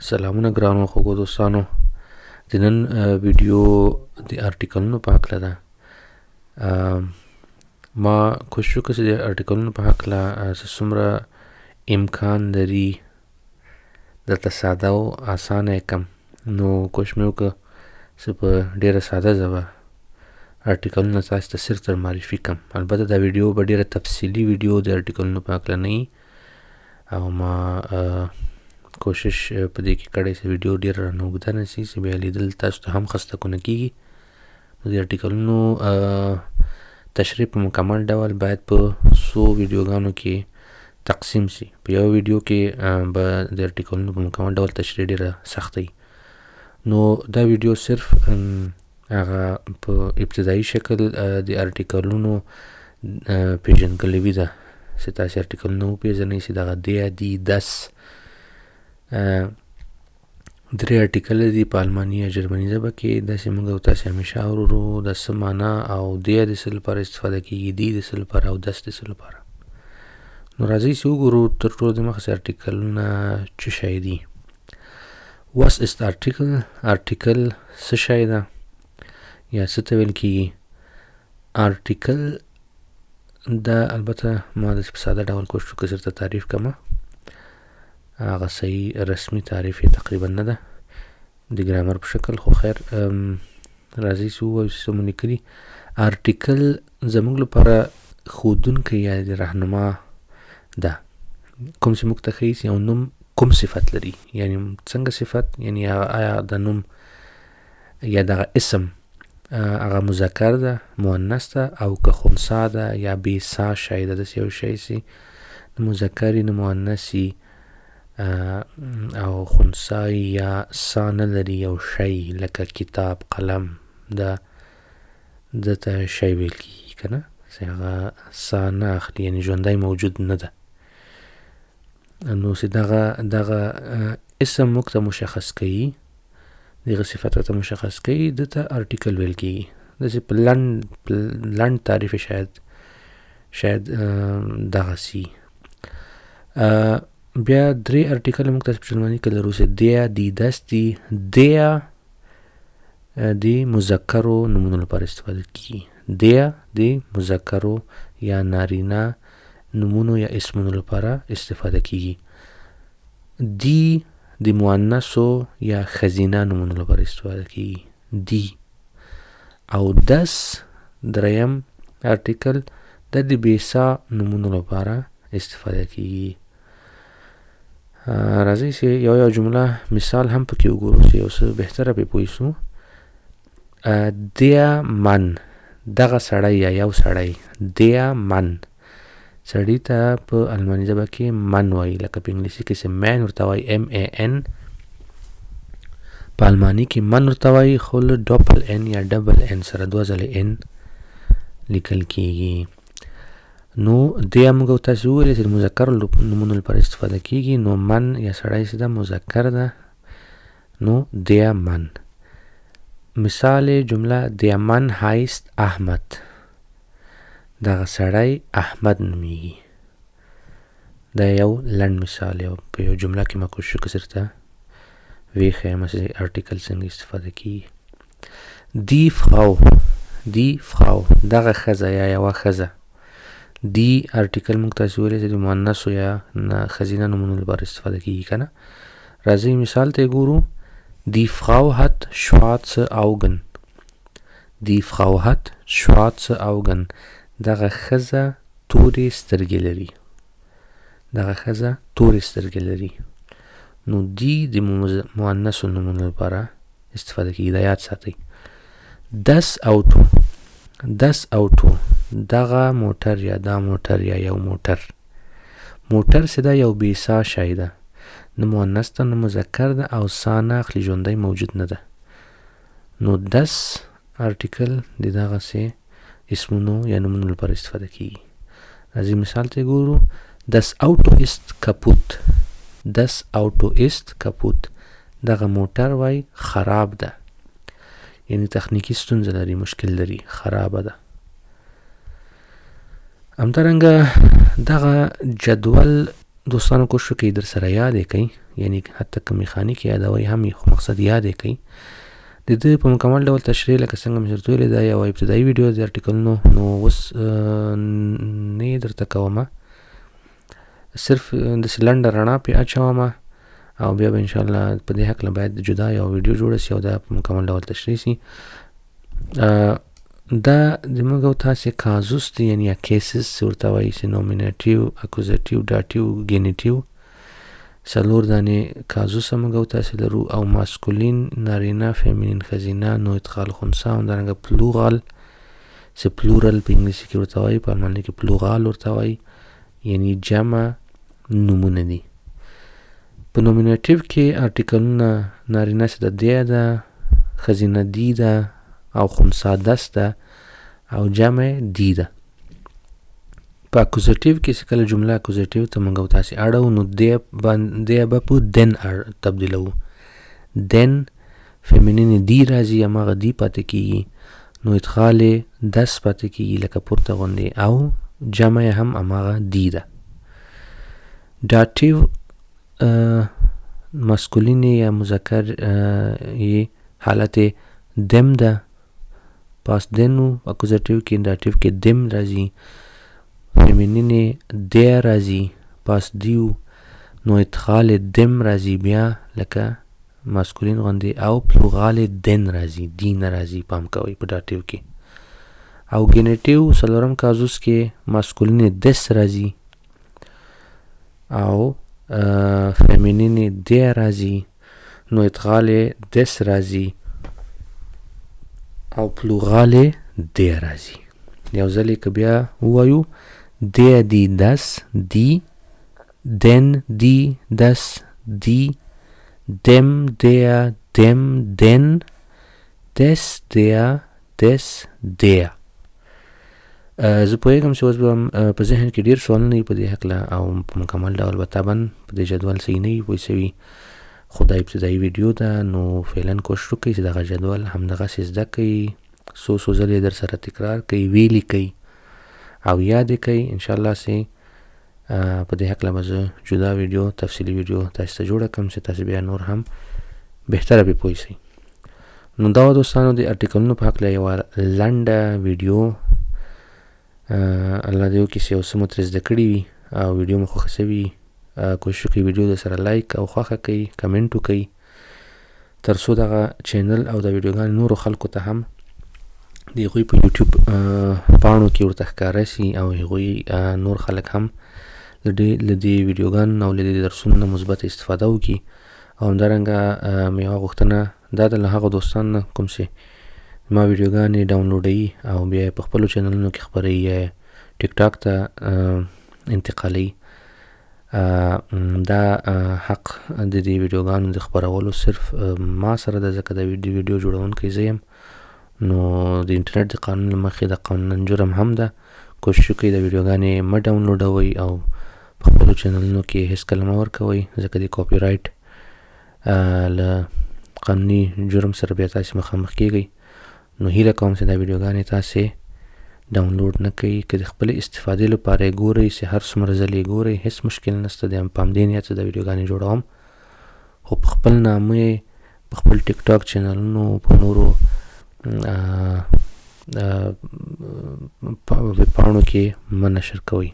سلامونه ګرانو خوږو دوستانو. د نن ویډیو د ارټیکلونو په هکله ده. ما کوشش وکړ چې د ارټیکلونو په هکله څومره امکان لري درته ساده او اسانه یې کړم. نو کوشش مې وکړ چې په ډېره ساده ژبه ارټیکلونه تاسو ته صرف در معرفي کړم. البته دا ویډیو به ډېره تفصیلي ویډیو د ارټیکلونو په هکله نه وي او ما کوشش په دې کې کړی چې ویډیو ډېره رانه اوږده نه شي چې بیا لیدل تاسو ته هم خسته کونه کېږي. نو د ارټیکلونو تشریح په مکمل ډول باید په څو ویډیوګانو کې تقسیم شي. په یو ویډیو کې به د ارټیکلونو په مکمل ډول تشریح ډېره سخته وي. نو دا ویډیو صرف هغه په ابتدایي شکل د ارټیکلونو پیژندګلوي ده چې تاسې ارټیکلونه وپېژنئ چې دغه دی دس درې ارټیکله دي په الماني یا جرمني ژبه کې. داسې موږ او تاسې همیشه اورو د څه معنا او دی د څه لپاره استفاده کېږي، دی د څه لپاره او دس د څه لپاره. نو راځئ چې وګورو تر ټولو د مخه چې ارټیکلونه څه شی دي. Was ist Artikel؟ ارټیکل څه شی ده یا څه ته ویل کېږي؟ ارټیکل دا البته ما داسې په ساده ډول کوشش وکړ چې درته تعریف کړمه. هغه صحیح رسمي تعریف یې تقریبا نه ده د ګرامر په شکل، خو خیر راځئ چې ووایو چې څه مو لیکلي. ارټیکل زموږ لپاره ښودونکی یا د رهنما ده، کوم چې موږ ته ښیي چې یو نوم کوم صفت لري. یعنې څنګه صفت؟ یعنې آیا د نوم یا دغه اسم هغه مذکر ده، مؤنث ده او که خنثی ده یا بې سا شی ده. داسې یو شی چې نه مذکر وي نه مؤنث وي او خنثی یا سا نه لري، یو شی لکه کتاب، قلم، دا ته شی ویل کېږي که نه، چې هغه سا نه اخلي، یعنې ژوندی موجود نه ده. نو چې دغه اسم موږ ته مشخص کوي، دغه صفت ته مشخص کوي، ده ته ارټیکل ویل کېږي. داسې په لنډ تعریف شاید دغسې. بیا درې ارټیکل موږ تاسې په جرمني کې لرو چې der، die، das، die. der د مذکرو نومونو لپاره استفاده کېږي. der د مذکرو یا نارینه نومونو یا اسمونو لپاره استفاده کېږي. die د مؤنثو یا ښځینه نومونو لپاره استفاده کېږي. die او das دریم ارټیکل د بې سا نومونو لپاره استفاده کېږي. راځئ چې یو جمله مثال هم پکې وګورو چې یو څه بهتره پرې پوه شو. der Mann، دغه سړی یا یو سړی. der Mann سړي ته په الماني ژبه کې من وایي، لکه په انګلیسي کې چې man ورته وایي man، په الماني کې من ورته وایي، خو له ډبل n یا ډبل n سره دوه ځلې n لیکل کېږي. نو دی موږ تاسې وویلې چې د مذکرو نومونو لپاره استفاده کېږي. نو من یا سړی چې ده مذکر ده، نو der Mann. مثال جمله der Mann heißt Ahmad، دغه سړی احمد نومیږي. دا یو لنډ مثال یو په یو جمله کې ما کوشش وکړ درته وښیم چې ارټیکل څنګه استفاده کېږي. die Frau دغه ښځه یا یوه ښځه. دی ارټیکل موږ تاسې ویلې چې د مؤنثو یا ښځینه نومونو لپاره استفاده کېږي که نه. راځئ مثال ته یې ګورو. die Frau hat schwarze Augen، die Frau hat schwarze Augen، دغه ښځه تورې سترګې لري. دغه ښځه تورې سترګې لري. نو دی د مؤنثو نومونو لپاره استفاده کېږي، دا یاد ساتئ. das Auto دغه موټر یا دا موټر یا یو موټر. موټر چې ده یو بې سا شی ده، نه مؤنث ده نه مذکر ده او سا نه اخلي، ژوندی موجود نه ده. نو das ارټیکل د دغسې اسمونو یا نومونو لپاره استفاده کېږي. راځئ مثال ته ګورو. das Auto ist kaputt، das Auto ist kaputt، دغه موټر وای خراب ده، یعنی تخنیکی ستونزه لري، مشکل لري، خرابه ده. همدارنګه دغه جدول دوستانو کوشش وکړئ در سره یاد کړئ، یعنی حتی که میخانیک یادوئ هم خو مقصد یاد کړئ. د دې په مکمل ډول تشریح لکه څنګه مې درته ویلې دا یو ابتدایي ویډیو د ارټیکلونو، نو اوس نه درته کومه، صرف داسې لنډه رڼا پې اچومه او بیا به انشاءالله په دې هکله باید جدا یو ویډیو جوړه سي او دا په مکمل ډول تشریح سي. دا زموږ او تاسې کازوس دی، یعنی کیسز ورته وایي، چې نومینیټیو، اکوزیټیو، داټیو، ګینیټیو، څلور دانې کازوس موږ او تاسې لرو، او ماسکولین نارینه، فیمینین ښځینه، نو ادغال خنثی، همدارنګه پلورال چې پلورل په انګلیسي کې ورته وایي، په الماني کې پلورال ورته وایي، یعنی جمع نومونه دي. په نومینیټیو کې ارټیکلونه نارینه چې د دی ده، ښځینه دی ده، او خنثی دس ده، او جمع دی ده. په اکوزیټیو کې چې کله جمله اکوزیټیو ته موږ او تاسې اړو، نو دی به په دن تبدیلوو. دن فیمینین دی راځي، هماغه دی پاتې کېږي، نو ادغال دس پاتې کېږي لکه پورته غوندې، او جمع هم هماغه دی ده. داټیو ماسکولین یا مذکر یې حالت دم ده، پاس دنو. اکوزیټیو کې داټیو کې دم راځي، فیمینین دی راځي، پاس دیو، نو ادغال دم راځي بیا لکه ماسکولین غوندې، او پلورال دن راځي، دی نه راځي، پام کوئ په داټیو کې. او ګینیټیو څلورم کازوس کې ماسکولین دس راځي، او فیمینین دی راځي، نو ادغال دس راځي، او پلورال دی راځي. یو ځل که بیا ووایو، دی دی دس دی، دن دی دس دی، dem der dem den، des der des der. زه پوهېږم چې اوس به په ذهن کې ډېر سوالونه وي په دې هکله، او په مکمل ډول به طبعا په دې جدول صحیح نه وي پوه سوي، خو دا ابتدایي ویډیو ده، نو فعلا کوشش وکړئ چې دغه جدول همدغسې زده کړئ، څو څو ځلې در سره تکرار کړئ، ویلي کړئ او یاد یې کړئ. انشاءالله چې په دې هکله به زه جدا ویډیو، تفصیلي ویډیو تاسې ته جوړه کړم چې تاسې بیا نور هم بهتره پرې پوه شئ. نو دا دوستانو د ارټیکلونو په هکله یوه لنډه ویډیو، الله دې وکړي چې یو څه مو ترې زده کړي وي او ویډیو مو خوښه شوي وي. کوشش وکړئ ویډیو در سره لایک او خوښه کړئ، کمنټ وکړئ، تر څو دغه چینل او د ویډیوګانې نورو خلکو ته هم د هغوی په یوټیوب پاڼو کې ورته ښکاره شي، او هغوی نور خلک هم له دې ویډیوګانو او له دې درسونو نه مثبته استفاده وکړي. او همدارنګه مې یوه غوښتنه دا ده له هغو دوستانو نه کوم چې ما ویډیوګانې ډاونلوډوي او بیا یې په خپلو چینلونو کې خپروي یا ټیک ټاک ته انتقالوي، دا حق د دې ویډیوګانو د خپرولو صرف ما سره ده، ځکه د ویډیو جوړونکی زه یم. نو د انټرنیټ د قانون له مخې د قانونا جرم هم ده. کوشش وکړئ د ویډیوګانې مه ډاونلوډوئ او په خپلو چینلونو کې هېڅکله مه ورکوئ، ځکه د کاپي رایټ له قانوني جرم سره بیا تاسې مخامخ کیږئ. نو هیله کوم چې دا ویډیوګانې تاسې ډاونلوډ نه کړئ، که د خپلې استفادې لپاره یې ګورئ، چې هر څومره ځلې یې ګورئ هېڅ مشکل نشته دی. په همدې نیت چې دا ویډیوګانې جوړوم، خو په خپل نامه یې په خپل ټیک ټاک چینلونو، په نورو ویب پاڼو کې مه نشر کوئ.